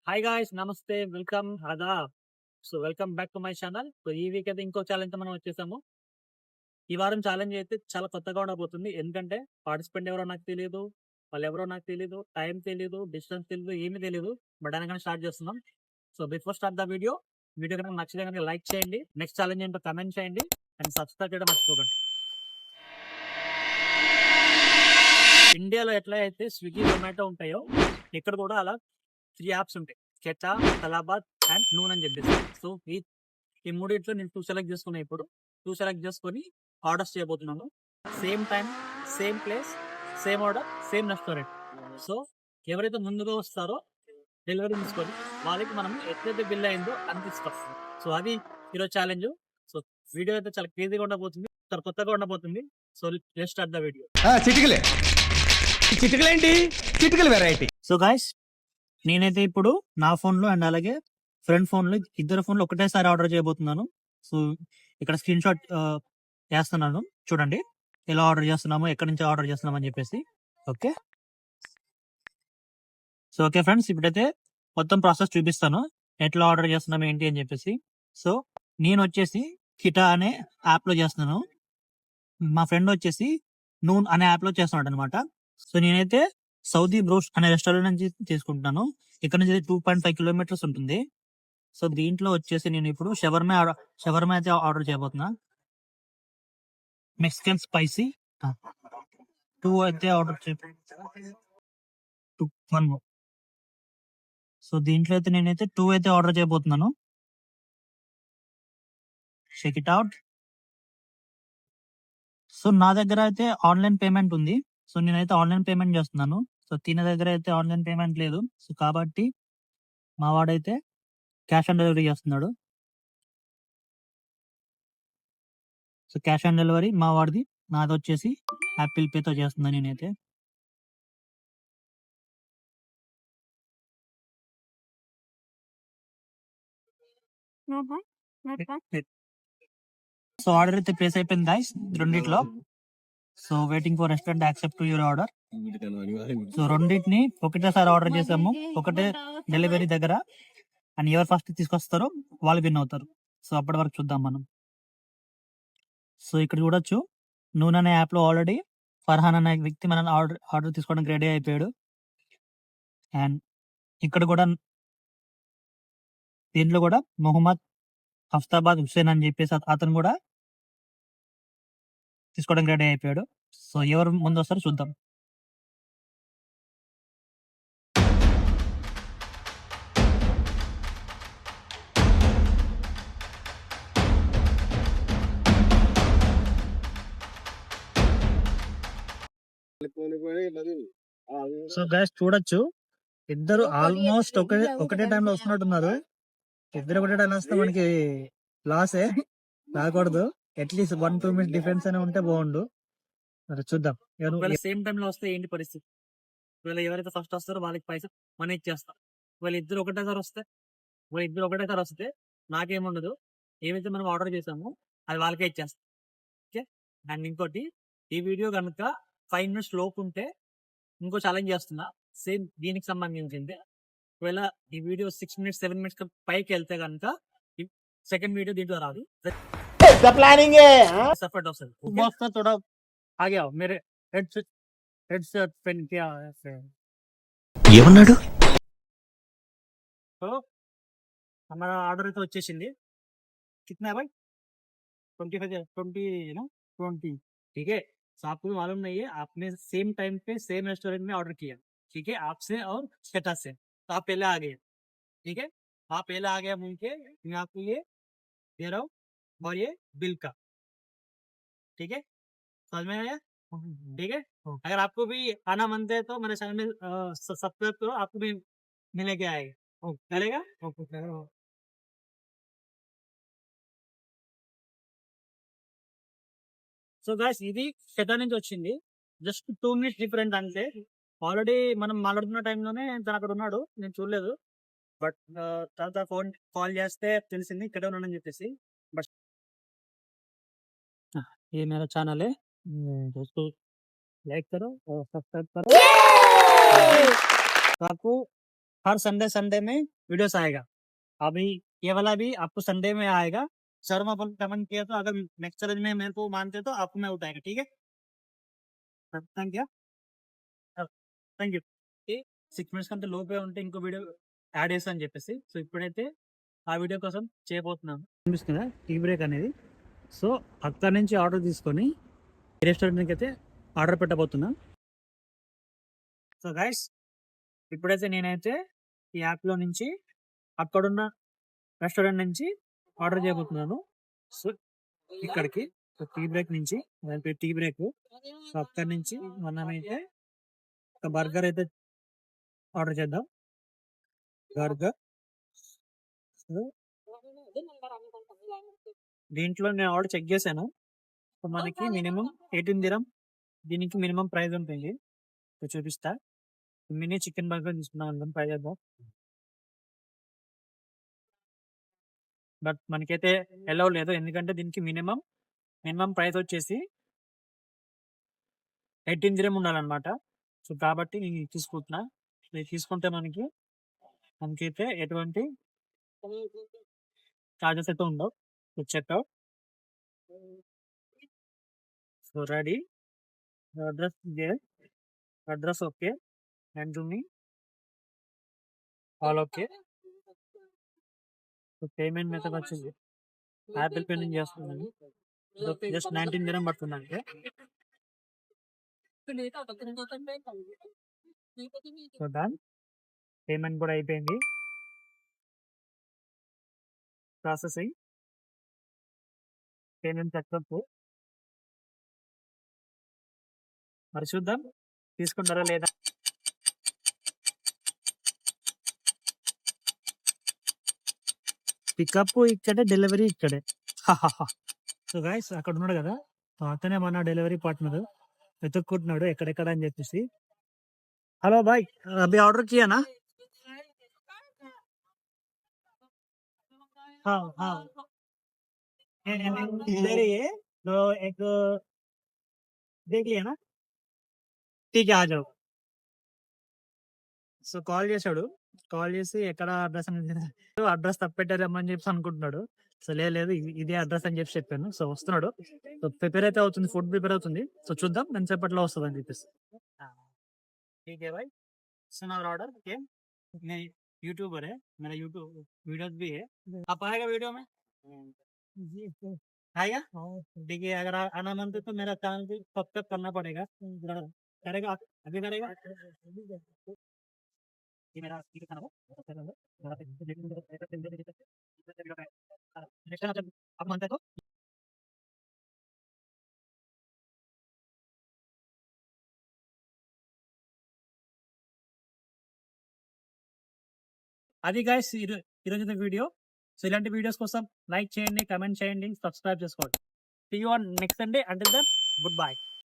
Hi guys నమస్తే welcome ఆదాబ్. Welcome back to my channel. ఈ వీక్ అయితే ఇంకో ఛాలెంజ్ మనం వచ్చేసాము. ఈ వారం ఛాలెంజ్ అయితే చాలా కొత్తగా ఉండబోతుంది. ఎందుకంటే పార్టిసిపెంట్ ఎవరో నాకు తెలియదు, వాళ్ళు ఎవరో నాకు తెలియదు, టైం తెలియదు, డిస్టెన్స్ తెలియదు, ఏమీ తెలియదు. బట్ అనగానే స్టార్ట్ చేస్తున్నాం. బిఫోర్ స్టార్ట్ ద వీడియో కనుక నచ్చితే కనుక లైక్ చేయండి, నెక్స్ట్ ఛాలెంజ్ ఏంటో కమెంట్ చేయండి అండ్ సబ్స్క్రైబ్ చేయడం మర్చిపోకండి. ఇండియాలో ఎట్లా అయితే స్విగ్గీ జొమాటో ఉంటాయో ఇక్కడ కూడా అలా 3 యాప్స్ ఉంటాయి. కెటా, తలాబాద్ అండ్ నూన్ అని చెప్పేసి. ఈ మూడిట్లో నేను 2 సెలెక్ట్ చేసుకున్నా. ఇప్పుడు 2 సెలెక్ట్ చేసుకొని ఆర్డర్స్ చేయబోతున్నాను. Same time, same place, same order, same restaurant. So ఎవరైతే ముందుగా వస్తారో డెలివరీ తీసుకొని వాళ్ళకి మనం ఎట్లయితే బిల్ అయిందో అంత ఇస్తాం. అది ఈరోజు ఛాలెంజ్. వీడియో అయితే చాలా క్రేజీగా ఉండబోతుంది, చాలా కొత్తగా ఉండబోతుంది. Let's start the video. చిటికలు వెరైటీ. గాయ్స్, నేనైతే ఇప్పుడు నా ఫోన్ లో అండ్ అలాగే ఫ్రెండ్ ఫోన్ లో, ఇద్దరు ఫోన్ లో ఒకటేసారి ఆర్డర్ చేయబోతున్నాను. ఇక్కడ స్క్రీన్ షాట్ వేస్తున్నాను, చూడండి ఎలా ఆర్డర్ చేస్తున్నాము, ఎక్కడి నుంచి ఆర్డర్ చేస్తున్నాం అని చెప్పేసి. ఓకే ఓకే ఫ్రెండ్స్, ఇప్పుడైతే మొత్తం ప్రాసెస్ చూపిస్తాను, ఎట్లా ఆర్డర్ చేస్తున్నాం ఏంటి అని చెప్పేసి. నేను వచ్చేసి కిటా అనే యాప్ లో చేస్తున్నాను, మా ఫ్రెండ్ వచ్చేసి నూన్ అనే యాప్ లో చేస్తున్నాడు అనమాట. నేనైతే సౌదీ బ్రోస్ అనే రెస్టారెంట్ నుంచి తీసుకుంటున్నాను. ఇక్కడ నుంచి 2.5 కిలోమీటర్స్ ఉంటుంది. దీంట్లో వచ్చేసి నేను ఇప్పుడు షవర్మా అయితే ఆర్డర్ చేయబోతున్నా. మెక్సికన్ స్పైసీ 2 అయితే ఆర్డర్ దీంట్లో అయితే నేనైతే 2 అయితే ఆర్డర్ చేయబోతున్నాను. Check it out. నా దగ్గర అయితే ఆన్లైన్ పేమెంట్ ఉంది. నేనైతే ఆన్లైన్ పేమెంట్ చేస్తున్నాను. తిన దగ్గర అయితే ఆన్లైన్ పేమెంట్ లేదు. కాబట్టి మా వాడైతే క్యాష్ ఆన్ డెలివరీ చేస్తున్నాడు. క్యాష్ ఆన్ డెలివరీ మా వాడిది, నాది వచ్చేసి యాపిల్ పేతో చేస్తున్నాను నేనైతే. ఆర్డర్ అయితే ప్లేస్ అయిపోయింది గైస్ రెండిట్లో. Waiting for restaurant accept your order. రెండింటిని ఒకటేసారి ఆర్డర్ చేసాము, ఒకటే డెలివరీ దగ్గర. అండ్ ఎవరు ఫస్ట్ తీసుకొస్తారో వాళ్ళు విన్ అవుతారు. అప్పటి వరకు చూద్దాం మనం. ఇక్కడ చూడొచ్చు, నూనె అనే యాప్ లో ఆల్రెడీ ఫర్హాన్ అనే వ్యక్తి మన ఆర్డర్ తీసుకోవడానికి రెడీ అయిపోయాడు. అండ్ ఇక్కడ కూడా దీంట్లో కూడా మొహమ్మద్ హఫ్తాబాద్ హుస్సేన్ అని చెప్పేసి అతను కూడా తీసుకోవడానికి రెడీ అయిపోయాడు. ఎవరు ముందు వస్తారో చూద్దాం. గైస్ చూడొచ్చు, ఇద్దరు ఆల్మోస్ట్ ఒకటే టైంలో వస్తున్నట్టున్నారు. ఇద్దరు ఒకటే టైం వస్తే మనకి లాసే, రాకూడదు. అట్లీస్ట్ 1-2 మినిట్స్ డిఫరెన్స్ అనే ఉంటే బాగుండు. మరి చూద్దాం. సేమ్ టైం లో వస్తే ఏంటి పరిస్థితి? ఎవరైతే ఫస్ట్ వస్తారో వాళ్ళకి పైసా మనీ ఇచ్చేస్తాం. ఇద్దరు ఒకటేసారి వస్తే నాకేముండదు, ఏమైతే మనం ఆర్డర్ చేసామో అది వాళ్ళకే ఇచ్చేస్తాం. ఓకే. అండ్ ఇంకోటి, ఈ వీడియో కనుక 5 మినిట్స్ లోపు ఉంటే ఇంకో ఛాలెంజ్ చేస్తున్నా, సేమ్ దీనికి సంబంధించింది. ఒకవేళ ఈ వీడియో 6 మినిట్స్ 7 మినిట్స్ పైకి వెళ్తే కనుక సెకండ్ వీడియో దీంట్లో రాదు, ప్లానింగ్ సపరేట్ వస్తుంది. ఆగే मेरे हेडसेट पेन क्या है ఏమన్నాడు? हमारा ऑर्डर तो వచ్చేసింది. कितना है भाई? 20 ना 20. ठीक है. आपको भी मालूम नहीं है, आपने सेम टाइम पे सेम रेस्टोरेंट में ऑर्डर किया. ठीक है, आपसे और स्टेटस से. तो आप पहले आ गए. ठीक है, आप पहले आ गया मुझे के मैं आपको ये दे रहा हूँ और ये बिल का. ठीक है, समझ में आया? ठीक है. अगर आपको भी आना मनता है तो मेरे चैनल में सब्सक्राइब करो, आपको भी मिलने के आएगा. चलेगा? గాయ్స్, ఇది కెటా నుంచి వచ్చింది. జస్ట్ 2 మినిట్స్ డిఫరెంట్ అంతే. ఆల్రెడీ మనం మాట్లాడుతున్న టైంలోనే తను అక్కడ ఉన్నాడు, నేను చూడలేదు. బట్ తర్వాత కాల్ చేస్తే తెలిసింది ఇక్కడ ఉన్నాడని చెప్పేసి. బట్ ये मेरा चैनल है, दोस्तों लाइक करो और सब्सक्राइब करो. आपको हर संडे संडे में वीडियोस आएगा। अभी ये वाला भी आपको संडे में आएगा। सर में अपन कमेंट किया तो अगर नेक्स्ट चैलेंज में मेरे को मानते तो आपको मैं उठाएगा, ठीक है? Thank you thank you. 6 minutes కంటే లోపే ఉంటే ఇంకో వీడియో యాడ్ చేస్తా అని చెప్పేసి. సో ఇప్పుడైతే ఆ వీడియో కోసం చేయబోతున్నాను. అనిపిస్తుందా టీ బ్రేక్ అనేది? సో అక్కడ నుంచి ఆర్డర్ తీసుకొని రెస్టారెంట్కి అయితే ఆర్డర్ పెట్టబోతున్నా. సో గైస్ ఇప్పుడైతే నేనైతే ఈ యాప్లో నుంచి అక్కడున్న రెస్టారెంట్ నుంచి ఆర్డర్ చేయబోతున్నాను. సో ఇక్కడికి టీ బ్రేక్ నుంచి టీ బ్రేక్. సో అక్కడి నుంచి మనమైతే ఒక బర్గర్ అయితే ఆర్డర్ చేద్దాం. బర్గర్ దీంట్లో నేను ఆర్డర్ చెక్ చేశాను. సో మనకి మినిమం 18 దిరం దీనికి మినిమం ప్రైస్ ఉంటుంది. చూపిస్తా. మినీ చికెన్ బర్గర్ తీసుకున్నాం అనుకోండి, ట్రై చేద్దాం. బట్ మనకైతే ఎలౌ లేదు, ఎందుకంటే దీనికి మినిమం ప్రైస్ వచ్చేసి 18 దిరం ఉండాలన్నమాట. సో కాబట్టి నేను తీసుకుంటున్నా. తీసుకుంటే మనకైతే ఎటువంటి చార్జెస్ అయితే ఉండవు. Checkout. So ready. Address okay and to me all okay. So payment method వచ్చింది యాపిల్ పే నుంచి చేస్తున్నాను. జస్ట్ 19 దినం పడుతుంది అంటే. So done. పేమెంట్ కూడా అయిపోయింది. ప్రాసెసింగ్. Payment successful. మరి చూద్దాం తీసుకుంటారా లేదా. పికప్ ఇక్కడే, డెలివరీ ఇక్కడే. సో గైస్ అక్కడ ఉన్నాడు కదా, అతనే మన డెలివరీ పార్ట్నర్. వెతుక్కుంటున్నాడు ఎక్కడెక్కడ అని చెప్పేసి. హలో బాయ్, అభి ఆర్డర్ కియా నా? हाँ हाँ इधर ही है तो एक देख लिया ना. ठीक है आ जाओ. సో కాల్ చేశాడు. కాల్ చేసి ఎక్కడ అడ్రస్ అనేది అడ్రస్ తప్పెట్టారమ్మని చెప్పి అనుకుంటున్నాడు. సో లేదు ఇదే అడ్రస్ అని చెప్పి చెప్పాను. సో వస్తున్నాడు. సో ప్రిపేర్ అయితే అవుతుంది, ఫుడ్ ప్రిపేర్ అవుతుంది. సో చూద్దాం ఎంతసేపట్లో వస్తుంది అని చెప్పేసి. ठीक है भाई, सुना ऑर्डर के मैं यूट्यूबर है, मेरा यूट्यूब वीडियोस भी है. आप आएगा वीडियो में? जी आएगा. देखिए अगर आना मन तो मेरा चैनल भी सब्सक्राइब करना पड़ेगा. करेगा अभी करेगा. ये मेरा चैनल है. आप मानते हो? అది గైస్ ఈరోజు వీడియో. సో ఇలాంటి వీడియోస్ కోసం లైక్ చేయండి, కమెంట్ చేయండి, సబ్స్క్రైబ్ చేసుకోండి. See you on next Sunday. Until then good by.